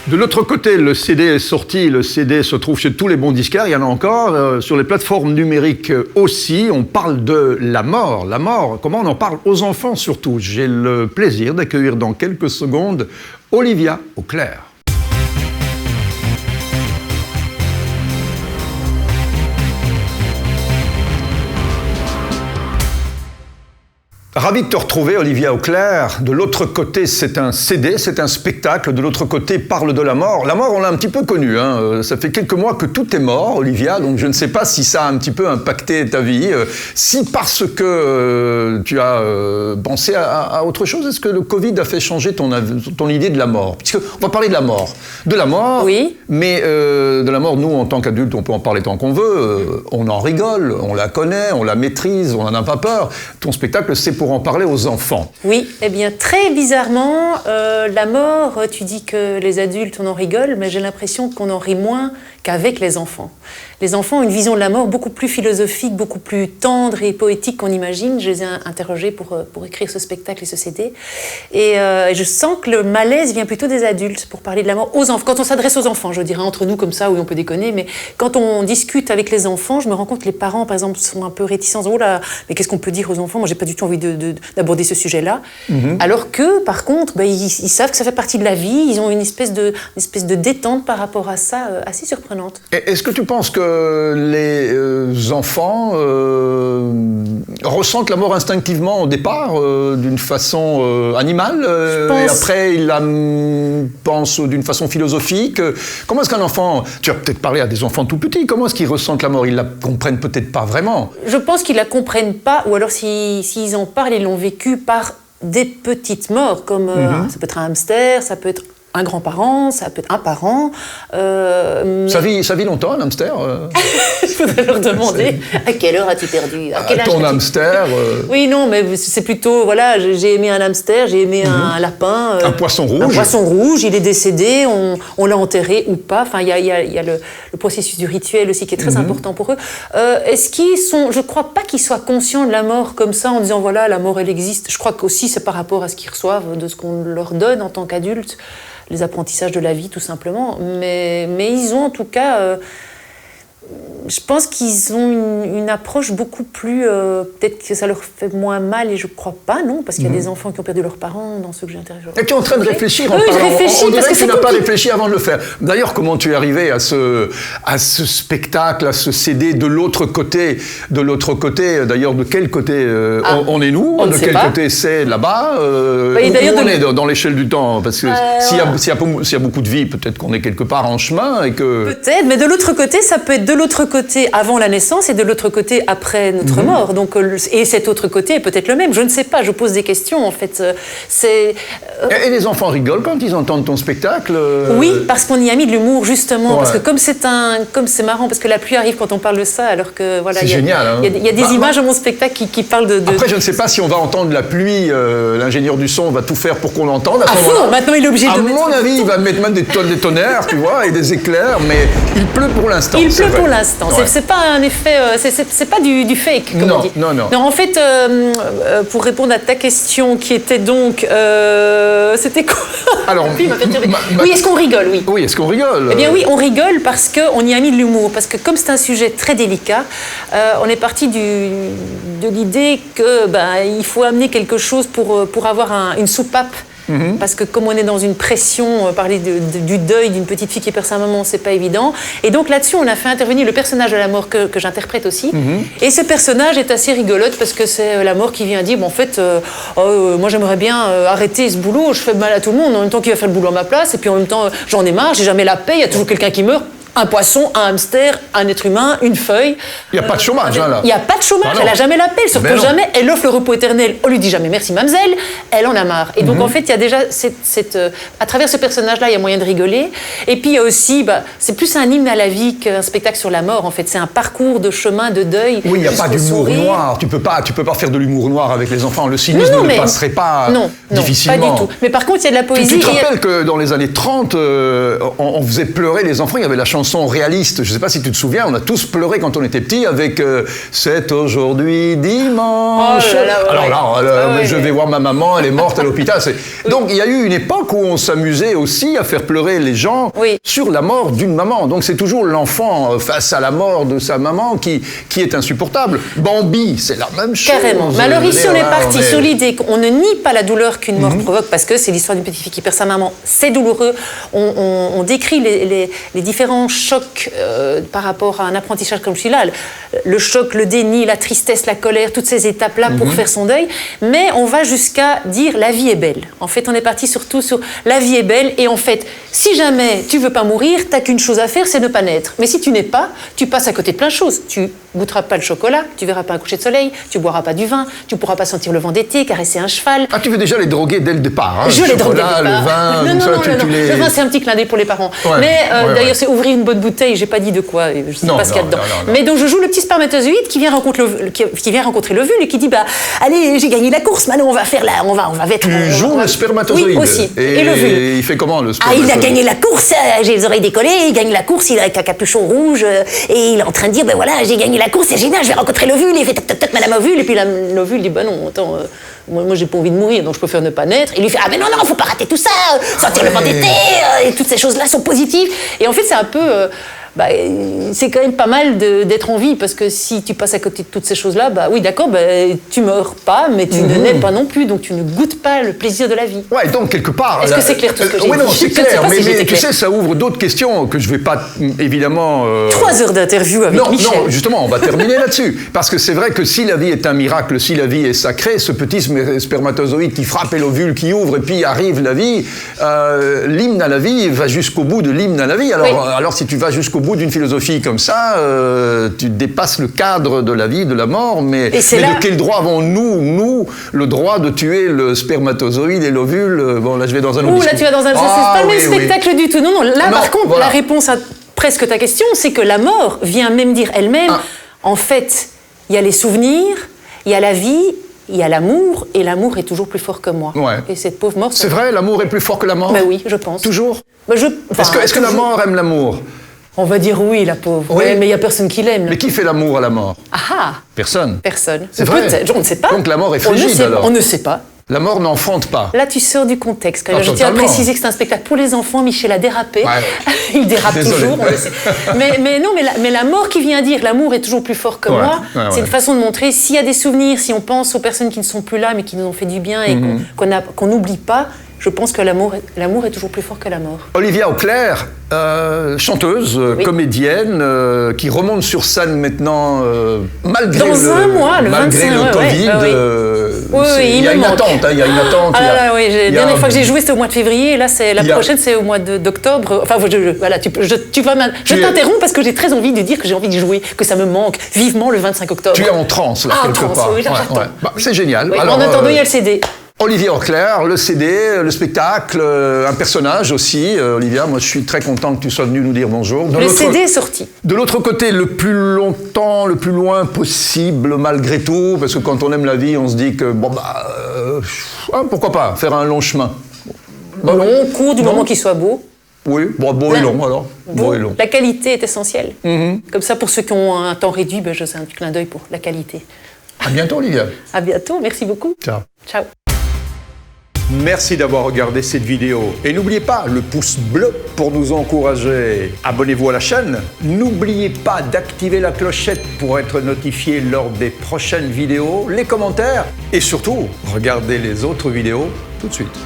De l'autre côté, le CD est sorti, le CD se trouve chez tous les bons disquaires, il y en a encore, sur les plateformes numériques aussi. On parle de la mort, comment on en parle aux enfants surtout. J'ai le plaisir d'accueillir dans quelques secondes Olivia Auclair. Ravi de te retrouver, Olivia Auclair. De l'autre côté, c'est un CD, c'est un spectacle. De l'autre côté, parle de la mort. La mort, on l'a un petit peu connue. Ça fait quelques mois que tout est mort, Olivia. Donc, je ne sais pas si ça a un petit peu impacté ta vie. Si parce que tu as pensé à autre chose, est-ce que le Covid a fait changer ton idée de la mort? Puisque on va parler de la mort. De la mort, oui. Mais de la mort, nous, en tant qu'adultes, on peut en parler tant qu'on veut. On en rigole, on la connaît, on la maîtrise, on n'en a pas peur. Ton spectacle, c'est pour en parler aux enfants. Oui, eh bien très bizarrement, la mort, tu dis que les adultes on en rigole, mais j'ai l'impression qu'on en rit moins qu'avec les enfants. Les enfants ont une vision de la mort beaucoup plus philosophique, beaucoup plus tendre et poétique qu'on imagine. Je les ai interrogés pour écrire ce spectacle et ce CD. Et je sens que le malaise vient plutôt des adultes pour parler de la mort aux enfants. Quand on s'adresse aux enfants, je dirais entre nous comme ça, oui on peut déconner, mais quand on discute avec les enfants, je me rends compte que les parents, par exemple, sont un peu réticents. Oh là, mais qu'est-ce qu'on peut dire aux enfants? Moi, j'ai pas du tout envie d'aborder ce sujet-là. Alors que, par contre, ils savent que ça fait partie de la vie, ils ont une espèce de détente par rapport à ça, assez surprenante. Est-ce que tu penses que les enfants ressentent la mort instinctivement au départ, d'une façon animale, et après ils la pensent d'une façon philosophique? Comment est-ce qu'un enfant, tu as peut-être parlé à des enfants tout petits, comment est-ce qu'ils ressentent la mort? Ils la comprennent peut-être pas vraiment. Je pense qu'ils la comprennent pas, ou alors s'ils en parlent, ils l'ont vécu par des petites morts, comme ça peut être un hamster, ça peut être un grand-parent, ça peut être un parent. Ça vit longtemps, un hamster Je voudrais leur demander à quelle heure as-tu perdu? À quel âge ton hamster Oui, non, mais c'est plutôt, voilà, j'ai aimé un hamster, j'ai aimé un lapin. Un poisson rouge. Un poisson rouge, il est décédé, on l'a enterré ou pas. Enfin, il y a le processus du rituel aussi qui est très important pour eux. Est-ce qu'ils sont, je crois pas qu'ils soient conscients de la mort comme ça en disant voilà, la mort elle existe. Je crois qu'aussi c'est par rapport à ce qu'ils reçoivent, de ce qu'on leur donne en tant qu'adultes. Les apprentissages de la vie, tout simplement. Mais ils ont en tout cas... je pense qu'ils ont une approche beaucoup plus... peut-être que ça leur fait moins mal, et je ne crois pas, non, parce qu'il y a des enfants qui ont perdu leurs parents dans ceux que j'ai interrogés. Et tu es en train de réfléchir en parlant. Oui, je réfléchis, on dirait parce que tu n'as pas réfléchi avant de le faire. D'ailleurs, comment tu es arrivé à ce spectacle, à ce CD de l'autre côté? D'ailleurs, de quel côté on est nous? On de quel côté c'est là-bas? Où on est dans l'échelle du temps? Parce que s'il y a beaucoup de vie, peut-être qu'on est quelque part en chemin et que... Peut-être, mais de l'autre côté, ça peut être de l'autre côté avant la naissance et de l'autre côté après notre mort. Donc, et cet autre côté est peut-être le même. Je ne sais pas, je pose des questions en fait. Et les enfants rigolent quand ils entendent ton spectacle? Oui, parce qu'on y a mis de l'humour justement. Ouais. Parce que comme c'est marrant, parce que la pluie arrive quand on parle de ça, alors que voilà. C'est génial. Il y a des images dans mon spectacle qui parlent de... Après, je ne sais pas si on va entendre la pluie. L'ingénieur du son va tout faire pour qu'on l'entende. À fond, maintenant il est obligé de mettre... À mon avis, il va mettre même des tonnerres, tu vois, et des éclairs, mais il pleut pour l'instant. Il pleut pour l'instant. Ouais. C'est pas un effet, c'est pas du fake, comme on dit. Non. En fait, pour répondre à ta question, qui était donc, c'était quoi? Alors, oui, est-ce qu'on rigole? Oui. Oui, est-ce qu'on rigole? Eh bien oui, on rigole parce qu'on y a mis de l'humour, parce que comme c'est un sujet très délicat, on est parti de l'idée que il faut amener quelque chose pour avoir une soupape. Parce que comme on est dans une pression, parler du deuil d'une petite fille qui perd sa maman, c'est pas évident. Et donc là-dessus, on a fait intervenir le personnage de la mort que j'interprète aussi. Et ce personnage est assez rigolote parce que c'est la mort qui vient dire, en fait, moi j'aimerais bien arrêter ce boulot, je fais mal à tout le monde, en même temps qui va faire le boulot à ma place, et puis en même temps j'en ai marre, j'ai jamais la paix, il y a toujours quelqu'un qui meurt. Un poisson, un hamster, un être humain, une feuille. Il n'y a pas de chômage, là. Il n'y a pas de chômage, elle n'a jamais la paix, surtout jamais. Elle offre le repos éternel, on lui dit jamais merci, mademoiselle, elle en a marre. Et donc, en fait, il y a déjà à travers ce personnage-là, il y a moyen de rigoler. Et puis, il y a aussi, c'est plus un hymne à la vie qu'un spectacle sur la mort, en fait. C'est un parcours de chemin, de deuil. Oui, il n'y a pas d'humour noir. Tu peux pas faire de l'humour noir avec les enfants. Le cynisme ne passerait pas difficilement. Non, pas du tout. Mais par contre, il y a de la poésie. Tu te rappelles que dans les années 30, on faisait pleurer les enfants, il y avait la chanson chanson réaliste. Je ne sais pas si tu te souviens, on a tous pleuré quand on était petits avec C'est aujourd'hui dimanche. Oh là là, ouais, Alors là, je vais voir ma maman, elle est morte à l'hôpital. Donc il y a eu une époque où on s'amusait aussi à faire pleurer les gens sur la mort d'une maman. Donc c'est toujours l'enfant face à la mort de sa maman qui est insupportable. Bambi, c'est la même chose. Carrément. Mais alors ici, on est parti sur l'idée qu'on ne nie pas la douleur qu'une mort provoque, parce que c'est l'histoire d'une petite fille qui perd sa maman. C'est douloureux. On décrit les différents chocs par rapport à un apprentissage comme celui-là. Le choc, le déni, la tristesse, la colère, toutes ces étapes-là pour faire son deuil. Mais on va jusqu'à dire la vie est belle. En fait, on est parti surtout sur la vie est belle. Et en fait, si jamais tu veux pas mourir, t'as qu'une chose à faire, c'est ne pas naître. Mais si tu n'es pas, tu passes à côté de plein de choses. Tu goûteras pas le chocolat, tu verras pas un coucher de soleil, tu boiras pas du vin, tu pourras pas sentir le vent d'été, caresser un cheval. Ah, tu veux déjà les droguer dès le départ, hein? Je les drogue dès le départ. Le vin, non, les... Le vin, c'est un petit clin d'œil pour les parents. Ouais, mais d'ailleurs, c'est ouvrir une bonne bouteille, j'ai pas dit de quoi, je sais pas ce qu'il y a dedans. Non. Mais donc, je joue le petit spermatozoïde qui vient rencontrer l'ovule et qui dit, bah, allez, j'ai gagné la course, maintenant on va faire on va mettre... Tu joues le spermatozoïde? Oui, aussi. Et l'ovule. Il fait comment, le spermatozoïde? Ah, il a gagné la course, j'ai les oreilles décollées, il gagne la course, il a avec un capuchon rouge, et il est en train de dire, ben voilà, j'ai gagné la course, c'est génial, je vais rencontrer l'ovule, il fait toc toc toc, madame ovule, et puis l'ovule dit, bah non, attends, moi j'ai pas envie de mourir, donc je préfère ne pas naître. Et il lui fait, ah mais non, faut pas rater tout ça, sentir le vent d'été, et toutes ces choses-là sont positives. Et en fait, c'est un peu... c'est quand même pas mal d'être en vie, parce que si tu passes à côté de toutes ces choses-là, bah oui, d'accord, tu meurs pas, mais tu ne nais pas non plus, donc tu ne goûtes pas le plaisir de la vie. Ouais, donc quelque part... Est-ce que c'est clair tout ce que j'ai dit? Oui, non, c'est clair, mais tu sais, ça ouvre d'autres questions que je vais pas, évidemment... 3 heures d'interview avec Michel. Non, justement, on va terminer là-dessus. Parce que c'est vrai que si la vie est un miracle, si la vie est sacrée, ce petit spermatozoïde qui frappe et l'ovule qui ouvre, et puis arrive la vie, l'hymne à la vie va jusqu'au bout de l'hymne à la vie. Alors si tu vas jusqu'au bout d'une philosophie comme ça, tu dépasses le cadre de la vie, de la mort, mais de quel droit avons-nous le droit de tuer le spermatozoïde et l'ovule? Bon, là, je vais dans un autre discours. Là, tu vas dans un... c'est pas le même spectacle du tout. Non, là, par contre, la réponse à presque ta question, c'est que la mort vient même dire elle-même, en fait, il y a les souvenirs, il y a la vie, il y a l'amour, et l'amour est toujours plus fort que moi. Ouais. Et cette pauvre mort... C'est vrai, l'amour est plus fort que la mort? Ben oui, je pense. Toujours? Est-ce que la mort aime l'amour? On va dire oui, la pauvre. Oui. Ouais, mais il n'y a personne qui l'aime. Mais qui fait l'amour à la mort? Ah! Personne. Personne. C'est vrai. On ne sait pas. Donc la mort est frigide alors? On ne sait pas. La mort n'enfante pas. Là, tu sors du contexte. Je tiens à préciser que c'est un spectacle pour les enfants. Michel a dérapé. Ouais. Il dérape toujours, on le sait. mais la mort qui vient dire l'amour est toujours plus fort que moi, c'est une façon de montrer s'il y a des souvenirs, si on pense aux personnes qui ne sont plus là mais qui nous ont fait du bien et qu'on n'oublie pas. Je pense que l'amour est toujours plus fort que la mort. Olivia Auclair, chanteuse, comédienne, qui remonte sur scène maintenant malgré le Covid. Il y a une attente. Il y a une attente. La dernière fois que j'ai joué, c'était au mois de février. Et là, la prochaine, c'est au mois d'octobre. Enfin, je t'interromps parce que j'ai très envie de dire que j'ai envie de jouer, que ça me manque vivement le 25 octobre. Tu es en transe, là, quelque part. Oui, c'est génial. Oui, en attendant, il y a le CD. Olivia Auclair, le CD, le spectacle, un personnage aussi. Olivia, moi je suis très content que tu sois venue nous dire bonjour. Le CD est sorti. De l'autre côté, le plus longtemps, le plus loin possible, malgré tout, parce que quand on aime la vie, on se dit que, pourquoi pas, faire un long chemin. Long, court, du moment qu'il soit beau. Oui, beau et long alors. Beau et long. La qualité est essentielle. Comme ça, pour ceux qui ont un temps réduit, je fais un petit clin d'œil pour la qualité. À bientôt, Olivia. À bientôt, merci beaucoup. Ciao. Ciao. Merci d'avoir regardé cette vidéo. Et n'oubliez pas le pouce bleu pour nous encourager. Abonnez-vous à la chaîne. N'oubliez pas d'activer la clochette pour être notifié lors des prochaines vidéos, les commentaires et surtout, regardez les autres vidéos tout de suite.